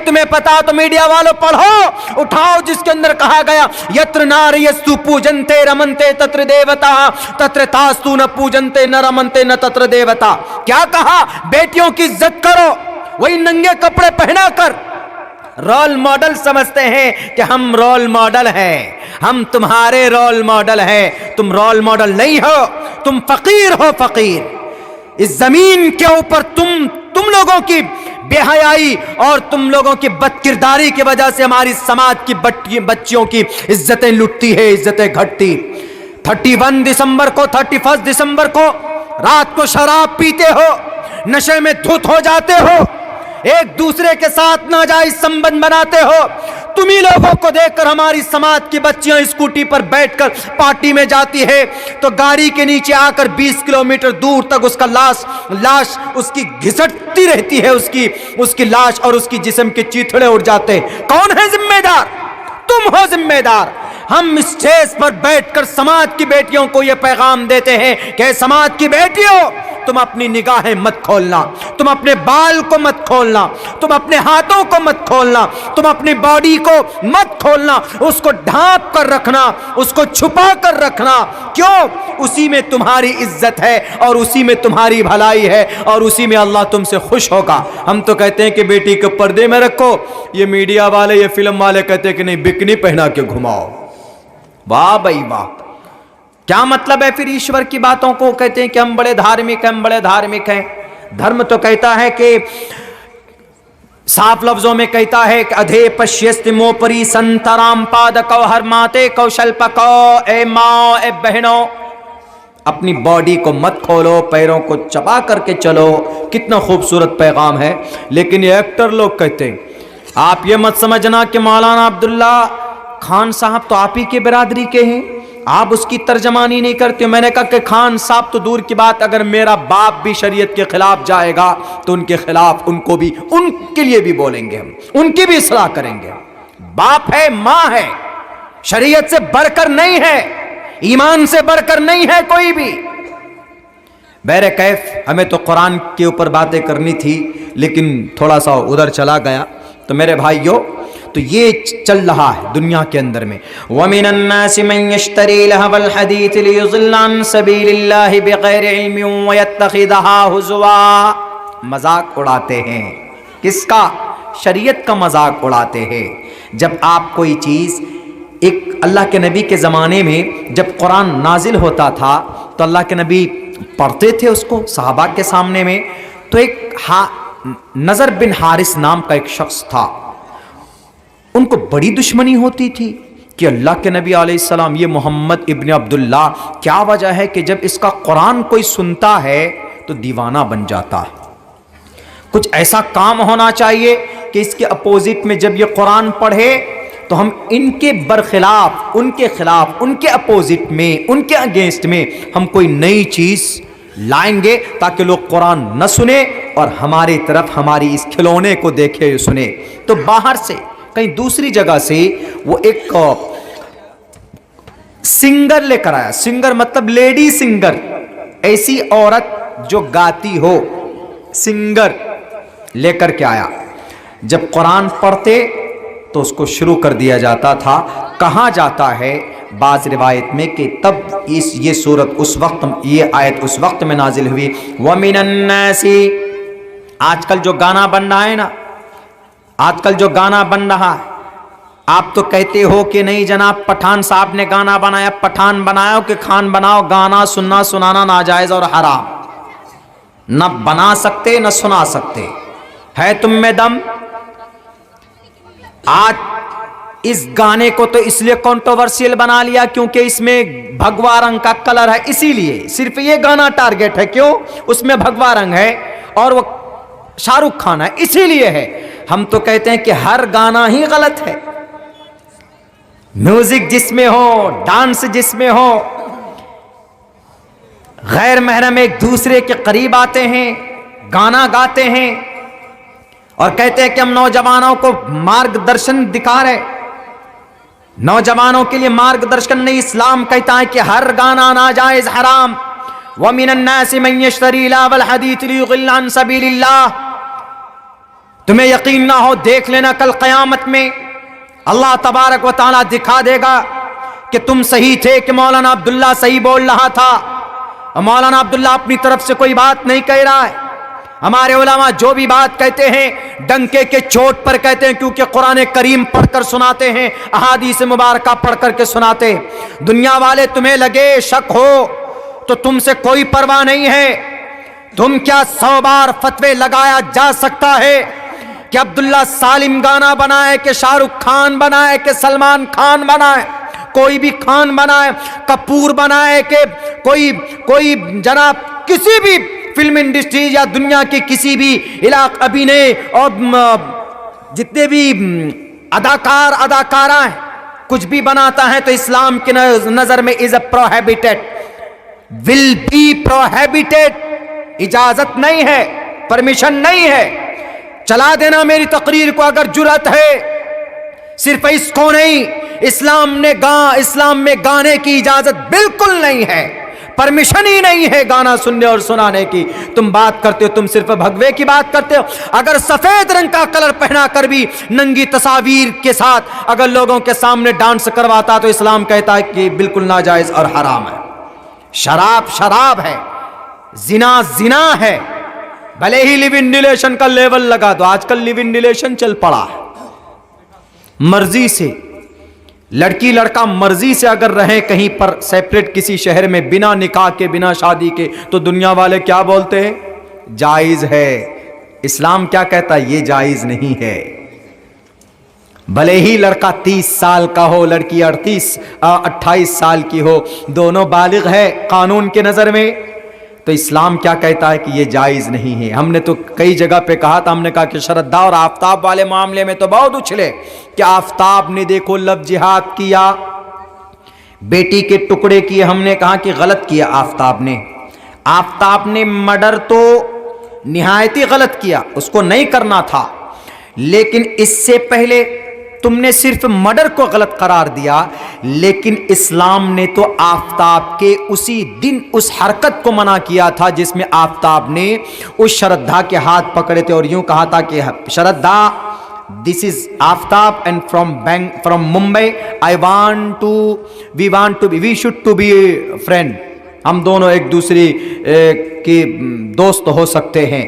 تمہیں پتا تو میڈیا والوں پڑھو، اٹھاؤ جس کے اندر کہا گیا یتر ناریستو پوجنتے رمنتے تتر دیوتا تتر تاستو نہ پوجنتے نہ رمنتے نہ تتر دیوتا. کیا کہا؟ بیٹیوں کی عزت کرو، وہی ننگے کپڑے پہنا کر. رول ماڈل سمجھتے ہیں کہ ہم رول ماڈل ہیں، ہم تمہارے رول ماڈل ہیں. تم رول ماڈل نہیں ہو، تم فقیر ہو. فقیر اس زمین کے اوپر تم لوگوں کی بے حیائی اور تم لوگوں کی بد کرداری کی وجہ سے ہماری سماج کی بچیوں کی عزتیں لٹتی ہے، عزتیں گھٹتی. 31 دسمبر کو 31 دسمبر کو رات کو شراب پیتے ہو، نشے میں دھت ہو جاتے ہو، ایک دوسرے کے ساتھ ناجائز سمبند بناتے ہو. تمہیں لوگوں کو دیکھ کر ہماری سماج کی بچیاں اسکوٹی پر بیٹھ کر پارٹی میں جاتی ہے تو گاڑی کے نیچے آ کر 20 کلومیٹر دور تک اس کا لاش اس کی گھسٹتی رہتی ہے، اس کی لاش اور اس کی جسم کے چیتھڑے اڑ جاتے ہیں. کون ہے ذمہ دار؟ تم ہو ذمہ دار. ہم اسٹیج پر بیٹھ کر سماج کی بیٹیوں کو یہ پیغام دیتے ہیں کہ سماج کی بیٹیوں، تم اپنی نگاہیں مت کھولنا، تم اپنے بال کو مت کھولنا، تم اپنے ہاتھوں کو مت کھولنا، تم اپنی باڈی کو مت کھولنا. اس کو ڈھانپ کر رکھنا، اس کو چھپا کر رکھنا. کیوں؟ اسی میں تمہاری عزت ہے اور اسی میں تمہاری بھلائی ہے اور اسی میں اللہ تم سے خوش ہوگا. ہم تو کہتے ہیں کہ بیٹی کو پردے میں رکھو، یہ میڈیا والے، یہ فلم والے کہتے ہیں کہ نہیں، بکنی پہنا کے گھماؤ. واہ بھائی واہ. کیا مطلب ہے پھر ایشور کی باتوں کو؟ کہتے ہیں کہ ہم بڑے دھارمک ہیں، ہم بڑے دھارمک ہیں. دھرم تو کہتا ہے کہ صاف لفظوں میں کہتا ہے کہ ادھے پشیست موپری سنترام پاد کو ہر ماتے کوشل پکو. اے ماں، اے بہنوں، اپنی باڈی کو مت کھولو، پیروں کو چبا کر کے چلو. کتنا خوبصورت پیغام ہے. لیکن یہ ایکٹر لوگ کہتے ہیں، آپ یہ مت سمجھنا کہ مولانا عبداللہ خان صاحب تو آپ ہی کے برادری کے ہیں، آپ اس کی ترجمانی نہیں کرتے. میں نے کہا کہ خان صاحب تو دور کی بات، اگر میرا باپ بھی شریعت کے خلاف جائے گا تو ان کے خلاف ان کے لیے بھی بولیں گے، ہم ان کی بھی اصلاح کریں گے. باپ ہے، ماں ہے، شریعت سے بڑھ کر نہیں ہے، ایمان سے بڑھ کر نہیں ہے کوئی بھی. بہرکیف ہمیں تو قرآن کے اوپر باتیں کرنی تھی لیکن تھوڑا سا ادھر چلا گیا. تو میرے بھائیوں، تو یہ چل رہا ہے دنیا کے اندر میں. وَمِنَ النَّاسِ مَن يَشْتَرِي لَهْوَ الْحَدِيثِ لِيُضِلَّ عَن سَبِيلِ اللَّهِ بِغَيْرِ عِلْمٍ وَيَتَّخِذَهَا هُزُوًا. مذاق اڑاتے ہیں. کس کا؟ شریعت کا مذاق اڑاتے ہیں. جب آپ کوئی چیز، ایک اللہ کے نبی کے زمانے میں جب قرآن نازل ہوتا تھا تو اللہ کے نبی پڑھتے تھے اس کو صحابہ کے سامنے میں. تو ایک نظر بن حارث نام کا ایک شخص تھا، ان کو بڑی دشمنی ہوتی تھی کہ اللہ کے نبی علیہ السلام، یہ محمد ابن عبداللہ، کیا وجہ ہے کہ جب اس کا قرآن کوئی سنتا ہے تو دیوانہ بن جاتا ہے. کچھ ایسا کام ہونا چاہیے کہ اس کے اپوزٹ میں جب یہ قرآن پڑھے تو ہم ان کے برخلاف، ان کے خلاف، ان کے اپوزٹ میں، ان کے اگینسٹ میں ہم کوئی نئی چیز لائیں گے تاکہ لوگ قرآن نہ سنیں اور ہماری طرف ہماری اس کھلونے کو دیکھے سنے. تو باہر سے کہیں دوسری جگہ سے وہ ایک سنگر لے کر آیا. سنگر مطلب لیڈی سنگر، ایسی عورت جو گاتی ہو، سنگر لے کر کے آیا. جب قرآن پڑھتے تو اس کو شروع کر دیا جاتا تھا. کہا جاتا ہے بعض روایت میں کہ تب یہ سورت اس وقت، یہ آیت اس وقت میں نازل ہوئی. وَمِنَ النَّاسِ، آج کل جو گانا بن رہا ہے نا، آج کل جو گانا بن رہا ہے، آپ تو کہتے ہو کہ نہیں جناب پٹھان صاحب نے گانا بنایا. پٹھان بناؤ کہ خان بناؤ، گانا سننا سنانا ناجائز اور حرام. نہ بنا سکتے نہ سنا سکتے. ہے تم میں دم. آج اس گانے کو تو اس لیے کنٹروورسیل بنا لیا کیونکہ اس میں بھگوا رنگ کا کلر ہے، اسی لیے صرف یہ گانا ٹارگٹ ہے. کیوں؟ اس میں بھگوا رنگ ہے اور وہ شاہ رخ خان ہے، اسی لیے ہے. ہم تو کہتے ہیں کہ ہر گانا ہی غلط ہے. میوزک جس میں ہو، ڈانس جس میں ہو، غیر محرم ایک دوسرے کے قریب آتے ہیں، گانا گاتے ہیں اور کہتے ہیں کہ ہم نوجوانوں کو مارگ درشن دکھا رہے. نوجوانوں کے لیے مارگ درشن نہیں، اسلام کہتا ہے کہ ہر گانا ناجائز، حرام. وَمِنَ النَّاسِ مَن يَشْتَرِي لَهْوَ الْحَدِيثِ لِيُضِلَّ عَن سَبِيلِ اللَّهِ. تمہیں یقین نہ ہو دیکھ لینا کل قیامت میں اللہ تبارک و تعالیٰ دکھا دے گا کہ تم صحیح تھے کہ مولانا عبداللہ صحیح بول رہا تھا، اور مولانا عبداللہ اپنی طرف سے کوئی بات نہیں کہہ رہا ہے۔ ہمارے علماء جو بھی بات کہتے ہیں ڈنکے کے چوٹ پر کہتے ہیں، کیونکہ قرآن کریم پڑھ کر سناتے ہیں، احادیث مبارکہ پڑھ کر کے سناتے ہیں۔ دنیا والے تمہیں لگے شک ہو تو تم سے کوئی پرواہ نہیں ہے، تم کیا 100 بار فتوے لگایا جا سکتا ہے کہ عبداللہ سالم گانا بنائے کہ شاہ رخ خان بنائے کہ سلمان خان بنائے، کوئی بھی خان بنائے، کپور بنائے کہ کوئی جناب کسی بھی فلم انڈسٹری یا دنیا کی کسی بھی علاقہ ابینے اور جتنے بھی اداکارہ ہیں کچھ بھی بناتا ہے تو اسلام کی نظر میں از پروہیبٹڈ، ول بی پروہیبٹڈ، اجازت نہیں ہے، پرمیشن نہیں ہے۔ چلا دینا میری تقریر کو اگر جرأت ہے، صرف اس کو نہیں، اسلام میں گانے کی اجازت بالکل نہیں ہے، پرمیشن ہی نہیں ہے گانا سننے اور سنانے کی۔ تم بات کرتے ہو، تم صرف بھگوے کی بات کرتے ہو۔ اگر سفید رنگ کا کلر پہنا کر بھی ننگی تصاویر کے ساتھ اگر لوگوں کے سامنے ڈانس کرواتا تو اسلام کہتا ہے کہ بالکل ناجائز اور حرام ہے۔ شراب ہے، زنا ہے، بھلے ہی لیو ان ریلیشن کا لیول لگا دو، آج کل لیو ان ریلیشن چل پڑا ہے، مرضی سے لڑکی لڑکا مرضی سے اگر رہیں کہیں پر سیپریٹ کسی شہر میں بنا نکاح کے بنا شادی کے تو دنیا والے کیا بولتے ہیں؟ جائز ہے۔ اسلام کیا کہتا ہے؟ یہ جائز نہیں ہے۔ بھلے ہی لڑکا 30 سال کا ہو، لڑکی 28 سال کی ہو، دونوں بالغ ہے قانون کے نظر میں، تو اسلام کیا کہتا ہے کہ یہ جائز نہیں ہے۔ ہم نے تو کئی جگہ پہ کہا تھا، ہم نے کہا کہ شردا اور آفتاب والے معاملے میں تو بہت اچھلے کہ آفتاب نے دیکھو لفظ جہاد کیا، بیٹی کے ٹکڑے کیے، ہم نے کہا کہ غلط کیا آفتاب نے مرڈر تو نہایت ہی غلط کیا، اس کو نہیں کرنا تھا، لیکن اس سے پہلے تم نے صرف مرڈر کو غلط قرار دیا، لیکن اسلام نے تو آفتاب کے اسی دن اس حرکت کو منع کیا تھا جس میں آفتاب نے اس شردھا کے ہاتھ پکڑے تھے اور یوں کہا تھا کہ Shraddha this is Aftab and from Mumbai we should to be friend, ہم دونوں ایک دوسرے کے دوست ہو سکتے ہیں۔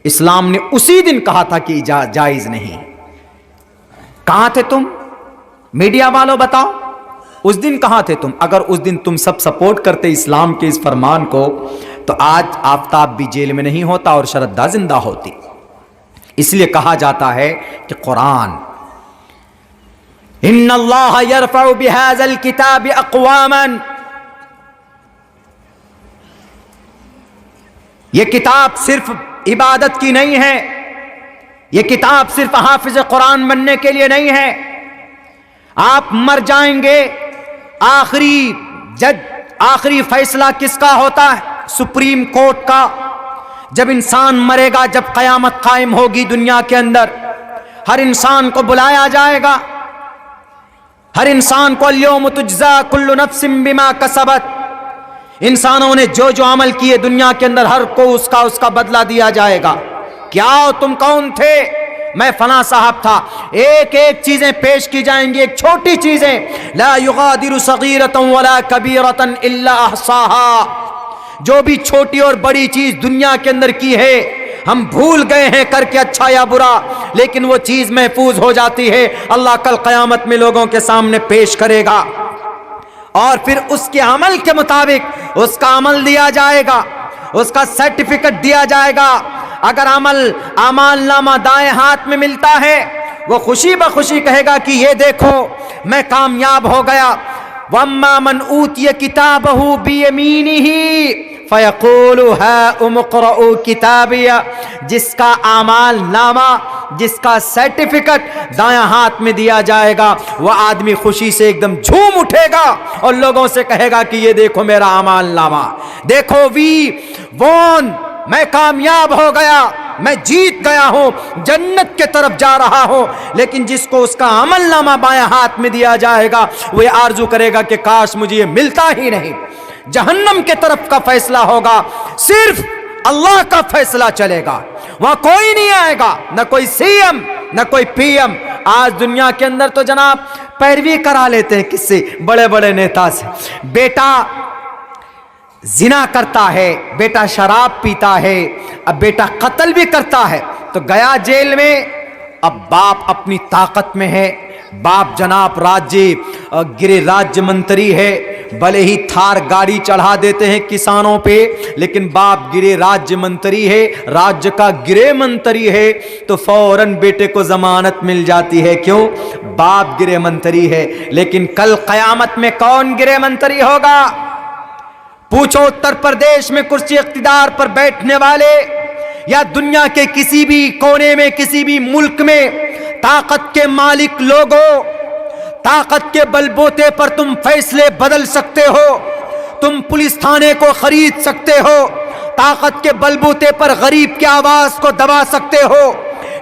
اسلام نے اسی دن کہا تھا کہ جائز نہیں۔ کہاں تھے تم میڈیا والوں؟ بتاؤ اس دن کہاں تھے تم؟ اگر اس دن تم سب سپورٹ کرتے اسلام کے اس فرمان کو تو آج آفتاب بھی جیل میں نہیں ہوتا اور شردھا زندہ ہوتی۔ اس لیے کہا جاتا ہے کہ قرآن ان اللہ یرفع بہذا الکتاب اقواما، یہ کتاب صرف عبادت کی نہیں ہے، یہ کتاب صرف حافظ قرآن بننے کے لیے نہیں ہے۔ آپ مر جائیں گے، آخری فیصلہ کس کا ہوتا ہے؟ سپریم کورٹ کا۔ جب انسان مرے گا، جب قیامت قائم ہوگی دنیا کے اندر، ہر انسان کو بلایا جائے گا، ہر انسان کو الیوم تجزا کل نفس بما کسبت، انسانوں نے جو عمل کیے دنیا کے اندر ہر کو اس کا بدلہ دیا جائے گا۔ کیا تم کون تھے؟ میں فلاں صاحب تھا۔ ایک چیزیں پیش کی جائیں گی، ایک چھوٹی چیزیں، لا یغادر صغیرۃ ولا کبیرۃ الا احصاها، جو بھی چھوٹی اور بڑی چیز دنیا کے اندر کی ہے ہم بھول گئے ہیں کر کے، اچھا یا برا، لیکن وہ چیز محفوظ ہو جاتی ہے۔ اللہ کل قیامت میں لوگوں کے سامنے پیش کرے گا اور پھر اس کے عمل کے مطابق اس کا عمل دیا جائے گا، اس کا سرٹیفکیٹ دیا جائے گا۔ اگر اعمال نامہ دائیں ہاتھ میں ملتا ہے، وہ خوشی بخوشی کہے گا کہ یہ دیکھو میں کامیاب ہو گیا۔ وَأَمَّا مَنْ أُوتِيَ كِتَابَهُ بِيَمِينِهِ فَيَقُولُ هَاؤُمُ اقْرَءُوا كِتَابِيَهْ، جس کا اعمال نامہ، جس کا سرٹیفکیٹ دایاں ہاتھ میں دیا جائے گا، وہ آدمی خوشی سے ایک دم جھوم اٹھے گا اور لوگوں سے کہے گا کہ یہ دیکھو میرا اعمال نامہ، دیکھو وی وون، میں کامیاب ہو گیا، میں جیت گیا ہوں، جنت کے طرف جا رہا ہوں۔ لیکن جس کو اس کا عمل نامہ بائیں ہاتھ میں دیا جائے گا، وہ یہ آرزو کرے گا کہ کاش مجھے یہ ملتا ہی نہیں، جہنم کے طرف کا فیصلہ ہوگا۔ صرف اللہ کا فیصلہ چلے گا، وہاں کوئی نہیں آئے گا، نہ کوئی سی ایم نہ کوئی پی ایم۔ آج دنیا کے اندر تو جناب پیروی کرا لیتے ہیں کس سے؟ بڑے بڑے نیتا سے۔ بیٹا زنا کرتا ہے، بیٹا شراب پیتا ہے، اب بیٹا قتل بھی کرتا ہے تو گیا جیل میں۔ اب باپ اپنی طاقت میں ہے، باپ جناب گرے راجیہ منتری ہے، بھلے ہی تھار گاڑی چڑھا دیتے ہیں کسانوں پہ، لیکن باپ گرے راجیہ منتری ہے، راجیہ کا گرے منتری ہے، تو فوراً بیٹے کو ضمانت مل جاتی ہے۔ کیوں؟ باپ گرے منتری ہے۔ لیکن کل قیامت میں کون گرے منتری ہوگا؟ پوچھو اتر پردیش میں کرسی اقتدار پر بیٹھنے والے یا دنیا کے کسی بھی کونے میں کسی بھی ملک میں طاقت کے مالک لوگوں، طاقت کے بل بوتے پر تم فیصلے بدل سکتے ہو، تم پولیس تھانے کو خرید سکتے ہو، طاقت کے بل بوتے پر غریب کی آواز کو دبا سکتے ہو،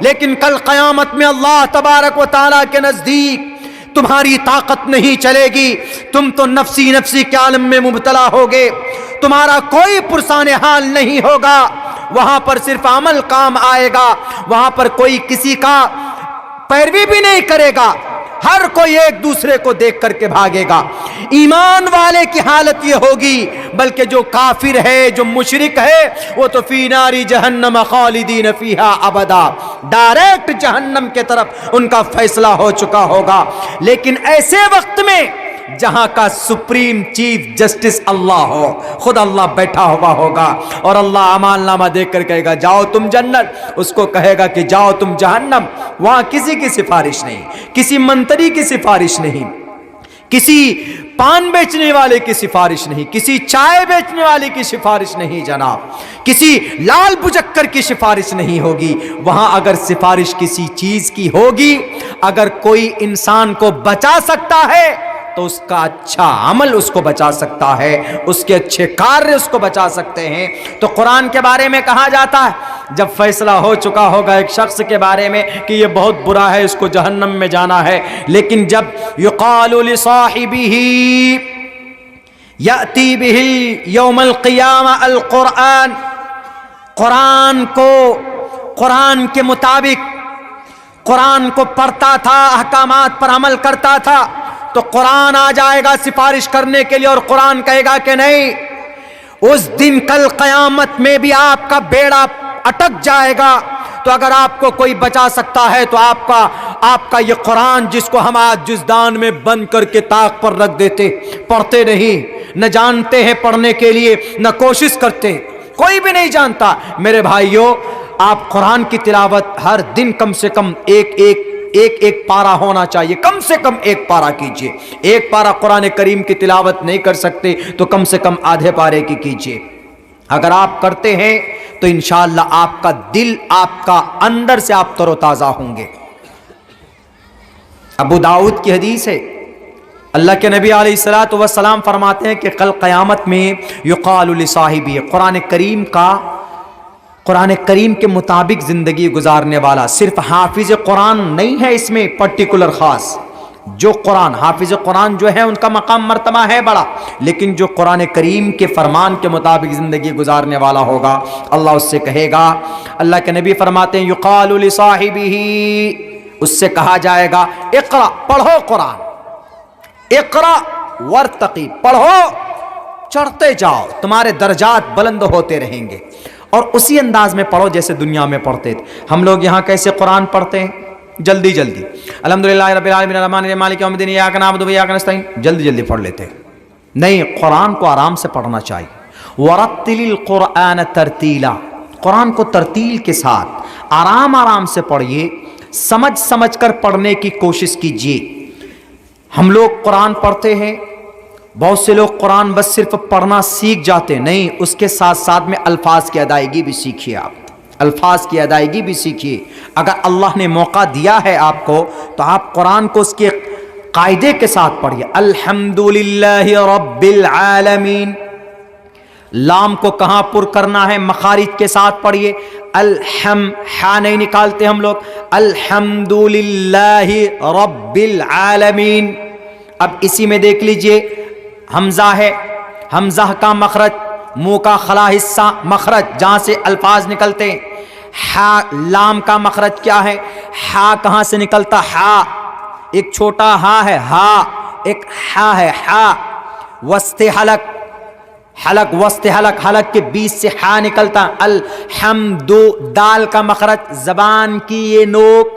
لیکن کل قیامت میں اللہ تبارک و تعالیٰ کے نزدیک تمہاری طاقت نہیں چلے گی، تم تو نفسی نفسی کے عالم میں مبتلا ہوگے، تمہارا کوئی پرسان حال نہیں ہوگا، وہاں پر صرف عمل کام آئے گا، وہاں پر کوئی کسی کا پیروی بھی نہیں کرے گا، ہر کوئی ایک دوسرے کو دیکھ کر کے بھاگے گا۔ ایمان والے کی حالت یہ ہوگی، بلکہ جو کافر ہے، جو مشرک ہے، وہ تو فی نار جہنم خالدین فیہا ابدا، ڈائریکٹ جہنم کے طرف ان کا فیصلہ ہو چکا ہوگا۔ لیکن ایسے وقت میں جہاں کا سپریم چیف جسٹس اللہ ہو، خود اللہ بیٹھا ہوا ہوگا اور اللہ اعمال نامہ دیکھ کر کہے گا جاؤ تم جنت، اس کو کہے گا کہ جاؤ تم جہنم۔ وہاں کسی کی سفارش نہیں، کسی منتری کی سفارش نہیں، کسی پان بیچنے والے کی سفارش نہیں، کسی چائے بیچنے والے کی سفارش نہیں جناب، کسی لال بجکر کی سفارش نہیں ہوگی۔ وہاں اگر سفارش کسی چیز کی ہوگی، اگر کوئی انسان کو بچا سکتا ہے تو اس کا اچھا عمل اس کو بچا سکتا ہے، اس کے اچھے کاریہ اس کو بچا سکتے ہیں۔ تو قرآن کے بارے میں کہا جاتا ہے جب فیصلہ ہو چکا ہوگا ایک شخص کے بارے میں کہ یہ بہت برا ہے، اس کو جہنم میں جانا ہے، لیکن جب یقال لصاحبہ یأتی بہ یوم القیامہ القرآن، قرآن کے مطابق قرآن کو پڑھتا تھا، احکامات پر عمل کرتا تھا، تو قرآن آ جائے گا سفارش کرنے کے لیے اور قرآن کہے گا کہ نہیں، اس دن کل قیامت میں بھی آپ کا بیڑا اٹک جائے گا۔ تو اگر آپ کو کوئی بچا سکتا ہے تو آپ کا یہ قرآن جس کو ہم آج جزدان میں بند کر کے طاق پر رکھ دیتے، پڑھتے نہیں، نہ جانتے ہیں پڑھنے کے لیے، نہ کوشش کرتے، کوئی بھی نہیں جانتا۔ میرے بھائیوں، آپ قرآن کی تلاوت ہر دن کم سے کم ایک پارہ ہونا چاہیے، کم سے کم ایک پارہ کیجئے۔ ایک پارہ قرآن کریم کی تلاوت نہیں کر سکتے تو کم سے کم آدھے پارے کی کیجئے۔ اگر آپ کرتے ہیں تو انشاءاللہ آپ کا دل، آپ کا اندر سے آپ تر و تازہ ہوں گے۔ ابو داؤد کی حدیث ہے، اللہ کے نبی علیہ الصلوۃ والسلام فرماتے ہیں کہ کل قیامت میں یقال لصاحبہ، قرآن کریم کے مطابق زندگی گزارنے والا، صرف حافظ قرآن نہیں ہے اس میں پرٹیکولر خاص، جو قرآن حافظ قرآن جو ہے ان کا مقام مرتبہ ہے بڑا، لیکن جو قرآن کریم کے فرمان کے مطابق زندگی گزارنے والا ہوگا، اللہ اس سے کہے گا، اللہ کے نبی فرماتے ہیں یقال لصاحبہ، اس سے کہا جائے گا اقرا، پڑھو قرآن، اقرا ورتقی، پڑھو، چڑھتے جاؤ، تمہارے درجات بلند ہوتے رہیں گے، اور اسی انداز میں پڑھو جیسے دنیا میں پڑھتے تھے۔ ہم لوگ یہاں کیسے قرآن پڑھتے ہیں؟ جلدی جلدی، الحمدللہ رب العالمین الرحمن الرحیم مالک یوم الدین ایاک نعبد و ایاک نستعین، جلدی جلدی پڑھ لیتے ہیں۔ نہیں، قرآن کو آرام سے پڑھنا چاہیے۔ ورتل القرآن ترتیلا، قرآن کو ترتیل کے ساتھ آرام آرام سے پڑھیے، سمجھ سمجھ کر پڑھنے کی کوشش کیجیے۔ ہم لوگ قرآن پڑھتے ہیں، بہت سے لوگ قرآن بس صرف پڑھنا سیکھ جاتے، نہیں، اس کے ساتھ ساتھ میں الفاظ کی ادائیگی بھی سیکھیے، آپ الفاظ کی ادائیگی بھی سیکھیے۔ اگر اللہ نے موقع دیا ہے آپ کو تو آپ قرآن کو اس کے قاعدے کے ساتھ پڑھیے۔ الحمدللہ رب العالمین، لام کو کہاں پر کرنا ہے؟ مخارج کے ساتھ پڑھیے۔ ہا نہیں نکالتے ہم لوگ، الحمدللہ رب العالمین۔ اب اسی میں دیکھ لیجئے، حمزہ ہے، حمزہ کا مخرج منہ کا خلا حصہ مخرج جہاں سے الفاظ نکلتے ہیں. ہا لام کا مخرج کیا ہے؟ ہا کہاں سے نکلتا؟ ہا ایک چھوٹا ہا ہے، ہا ایک ہا ہے، ہا. وسط حلق، حلق وسط حلق، حلق کے بیچ سے ہا نکلتا. الحمد دال کا مخرج زبان کی یہ نوک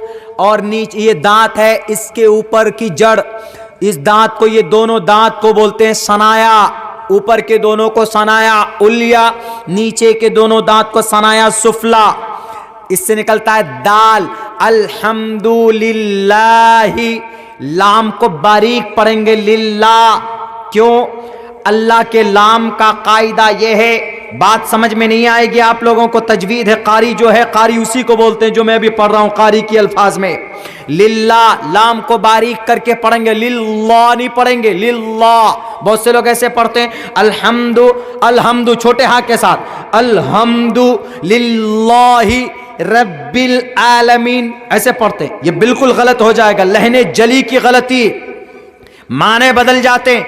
اور نیچے یہ دانت ہے، اس کے اوپر کی جڑ، اس دانت کو، یہ دونوں دانت کو بولتے ہیں ثنایا. اوپر کے دونوں کو ثنایا علیا، نیچے کے دونوں دانت کو ثنایا سفلا. اس سے نکلتا ہے دال. الحمدللہ، لام کو باریک پڑھیں گے للہ. کیوں؟ اللہ کے لام کا قاعدہ یہ ہے، بات سمجھ میں نہیں آئے گی آپ لوگوں کو. تجوید ہے، قاری جو ہے، قاری اسی کو بولتے ہیں جو میں بھی پڑھ رہا ہوں قاری کی الفاظ میں. للہ لام کو باریک کر کے پڑھیں گے، للہ نہیں پڑھیں گے، للہ. بہت سے لوگ ایسے پڑھتے ہیں الحمد، الحمد چھوٹے ہاں کے ساتھ، الحمد للہ رب العالمین ایسے پڑھتے ہیں. یہ بالکل غلط ہو جائے گا، لہنے جلی کی غلطی، معنی بدل جاتے ہیں.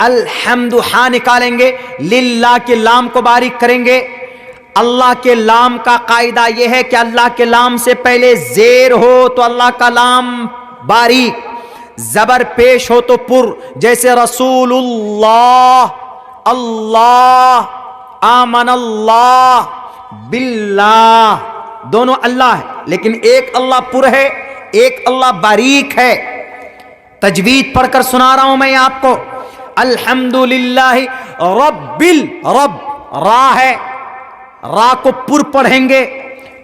الحمد ہاں نکالیں گے، للہ کے لام کو باریک کریں گے. اللہ کے لام کا قاعدہ یہ ہے کہ اللہ کے لام سے پہلے زیر ہو تو اللہ کا لام باریک، زبر پیش ہو تو پر. جیسے رسول اللہ، اللہ، آمن اللہ باللہ، دونوں اللہ ہے لیکن ایک اللہ پر ہے، ایک اللہ باریک ہے. تجوید پڑھ کر سنا رہا ہوں میں آپ کو. الحمدللہ رب رب، را ہے، را کو پر پڑھیں گے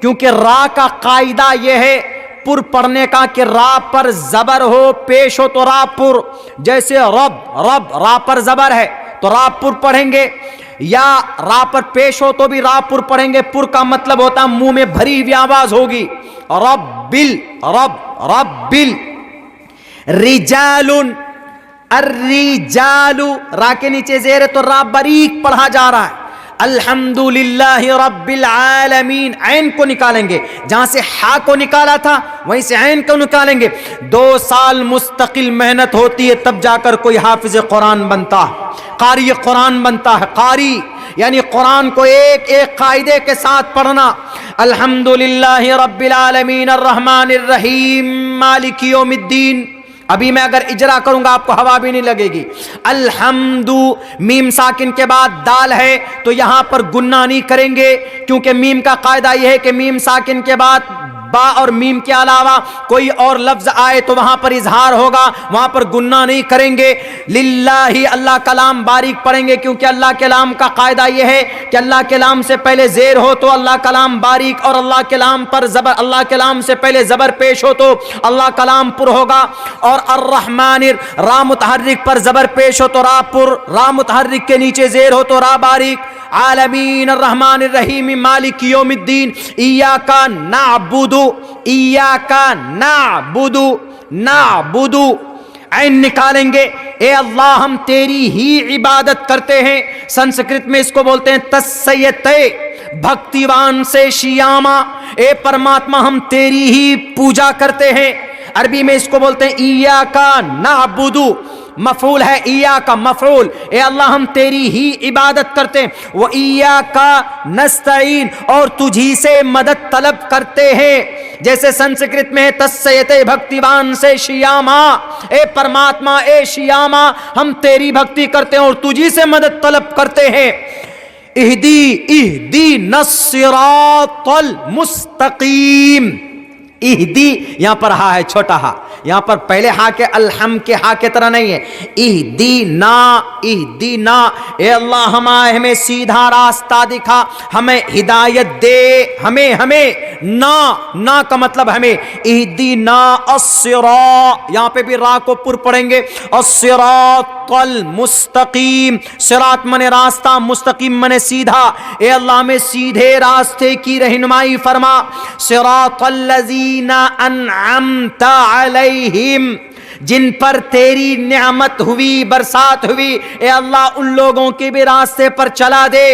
کیونکہ را کا قاعدہ یہ ہے پر پڑھنے کا کہ را پر زبر ہو پیش ہو تو را پر. جیسے رب، رب را پر زبر ہے تو را پر پڑھیں گے، یا را پر پیش ہو تو بھی را پر پڑھیں گے. پر کا مطلب ہوتا ہے منہ میں بھری ہوئی آواز ہوگی. ربل، رب، ربل. رجال، الرجال، را کے نیچے زیر ہے تو را باریک پڑھا جا رہا ہے. الحمدللہ رب العالمین، عین کو نکالیں گے، جہاں سے ہا کو نکالا تھا وہیں سے عین کو نکالیں گے. 2 سال مستقل محنت ہوتی ہے تب جا کر کوئی حافظ قرآن بنتا ہے، قاری قرآن بنتا ہے. قاری یعنی قرآن کو ایک ایک قاعدے کے ساتھ پڑھنا. الحمدللہ رب العالمین الرحمن الرحیم مالک یوم الدین. ابھی میں اگر اجرا کروں گا آپ کو ہوا بھی نہیں لگے گی. الحمد، میم ساکن کے بعد دال ہے تو یہاں پر گنہ نہیں کریں گے کیونکہ میم کا قاعدہ یہ ہے کہ میم ساکن کے بعد با اور میم کے علاوہ کوئی اور لفظ آئے تو وہاں پر اظہار ہوگا، وہاں پر گنہ نہیں کریں گے. للہ، اللہ کا لام باریک پڑھیں گے کیونکہ اللہ کے لام کا قاعدہ یہ ہے کہ اللہ کے لام سے پہلے زیر ہو تو اللہ کا لام باریک، اور اللہ کے لام پر زبر، اللہ کے لام سے پہلے زبر پیش ہو تو اللہ کا لام پر ہوگا. اور الرحمن، را متحرک پر زبر پیش ہو تو را پر، را متحرک کے نیچے زیر ہو تو را باریک. عالمین الرحمن الرحیم مالک یوم الدین. ایاک نعبد، ایاک نعبد، نعبد، عین نکالیں گے. اے اللہ ہم تیری ہی عبادت کرتے ہیں. سنسکرت میں اس کو بولتے ہیں تسیتے، بھکتیوان سے شیاما. اے پرماتما ہم تیری ہی پوجا کرتے ہیں. عربی میں اس کو بولتے ہیں ایاک نعبد، مفعول ہے ایاک، مفعول. اے اللہ ہم تیری ہی عبادت کرتے ہیں. وَإِيَّاكَ نَسْتَعِينُ، اور تجھی سے مدد طلب کرتے ہیں. جیسے سنسکرت میں ہے تسیتے بھکتیوان سے شیاما. اے پرماتما، اے شیاما ہم تیری بھکتی کرتے ہیں اور تجھی سے مدد طلب کرتے ہیں. اہدینا الصراط المستقیم. اہدی، یہاں پر ہا ہے چھوٹا ہا، یہاں پر پہلے ہا کے الحم کے ہا کے طرح نہیں ہے. اہدینا، اہدینا، اے اللہ ہمیں سیدھا راستہ دکھا، ہمیں ہدایت دے، ہمیں نا کا مطلب ہمیں. اہدینا الصراط، یہاں پہ بھی را کو پر پڑھیں گے. الصراط المستقیم، صراط من راستہ، مستقیم من سیدھا. اے اللہ ہمیں سیدھے راستے کی رہنمائی فرما. صراط الذین انعمت علیہم، جن پر تیری نعمت ہوئی، برسات ہوئی، اے اللہ ان لوگوں کے بھی راستے پر چلا دے.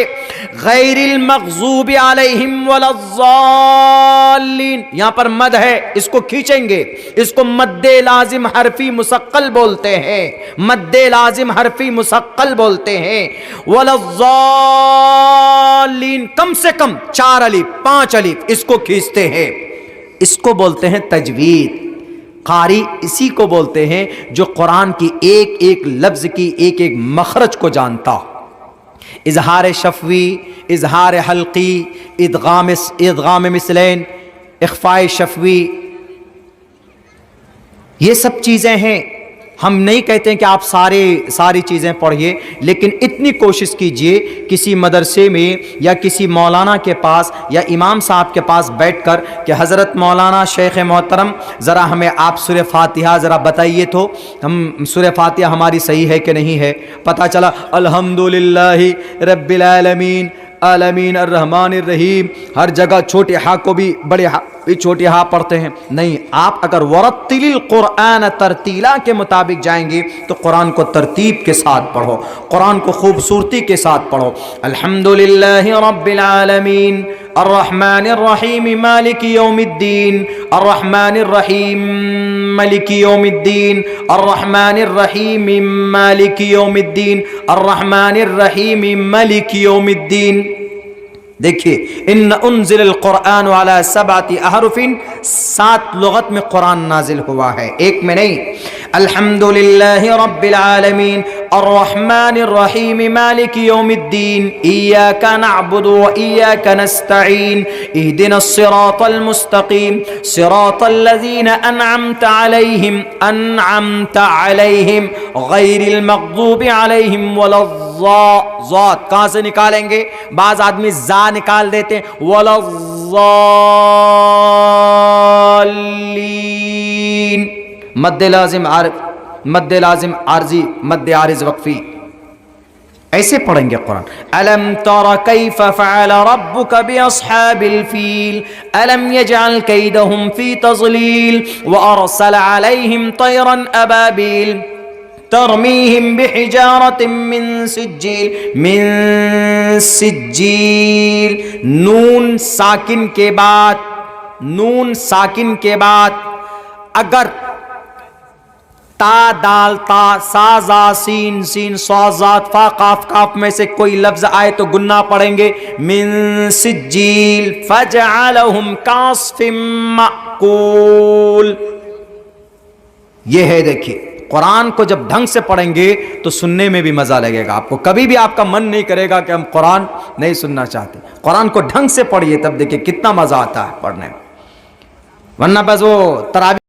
غیر المغضوب علیہم ولا الضالین، یہاں پر مد ہے، اس کو کھینچیں گے، اس کو مد لازم حرفی مثقل بولتے ہیں، مد لازم حرفی مثقل بولتے ہیں۔ ولا الضالین، کم سے کم 4 الف 5 الف اس کو کھینچتے ہیں، اس کو بولتے ہیں تجوید۔ قاری اسی کو بولتے ہیں جو قرآن کی ایک ایک لفظ کی ایک ایک مخرج کو جانتا، اظہار شفوی، اظہار حلقی، ادغام مثلین، اخفاء شفوی، یہ سب چیزیں ہیں۔ ہم نہیں کہتے ہیں کہ آپ ساری چیزیں پڑھیے، لیکن اتنی کوشش کیجئے کسی مدرسے میں یا کسی مولانا کے پاس یا امام صاحب کے پاس بیٹھ کر کہ حضرت مولانا شیخ محترم ذرا ہمیں آپ سورہ فاتحہ ذرا بتائیے تو ہم سورہ فاتحہ ہماری صحیح ہے کہ نہیں ہے۔ پتہ چلا الحمدللہ رب العالمین عالمین الرحمن الرحیم، ہر جگہ چھوٹے ہا کو بھی بڑے ہا چھوٹے ہا پڑھتے ہیں۔ نہیں، آپ اگر ورتل القرآن ترتیلا کے مطابق جائیں گے تو قرآن کو ترتیب کے ساتھ پڑھو، قرآن کو خوبصورتی کے ساتھ پڑھو۔ الحمدللہ رب العالمین الرحمن الرحیم مالک یوم الدین الرحمن الرحیم مالک یوم الدین الرحمن الرحیم مالک یوم الدین الرحمن الرحیم مالک یوم الدین۔ دیکھیے، ان انزل القرآن علی 7 احرف، 7 لغت میں قرآن نازل ہوا ہے، ایک میں نہیں۔ الحمدللہ رب العالمین الرحمن الرحیم مالک یوم الدین ایاک نعبد و ایاک نستعین اہدنا الصراط المستقیم صراط الذین انعمت علیہم غیر المغضوب علیہم ولا الضالین۔ کہاں سے نکالیں گے؟ بعض آدمی زا نکال دیتے ہیں، ولا الضالین، مد لازم عارضی، مد عارض وقفی، ایسے پڑھیں گے قرآن۔ الم تر کیف فعل ربک باصحاب الفیل الم یجعل کیدہم فی تضلیل وارسل علیہم طیرا ابابیل ترمیہم بحجارت من سجیل۔ نون ساکن کے بعد اگر تا دال تا سا زا سین سین صا ذات فا قاف کاف میں سے کوئی لفظ آئے تو گنہ پڑھیں گے، من سجیل فجعلہم کعصف مأکول۔ یہ ہے، دیکھیے قرآن کو جب ڈھنگ سے پڑھیں گے تو سننے میں بھی مزہ لگے گا، آپ کو کبھی بھی آپ کا من نہیں کرے گا کہ ہم قرآن نہیں سننا چاہتے۔ قرآن کو ڈھنگ سے پڑھیے، تب دیکھیے کتنا مزہ آتا ہے پڑھنے میں، ورنہ بس وہ تراویح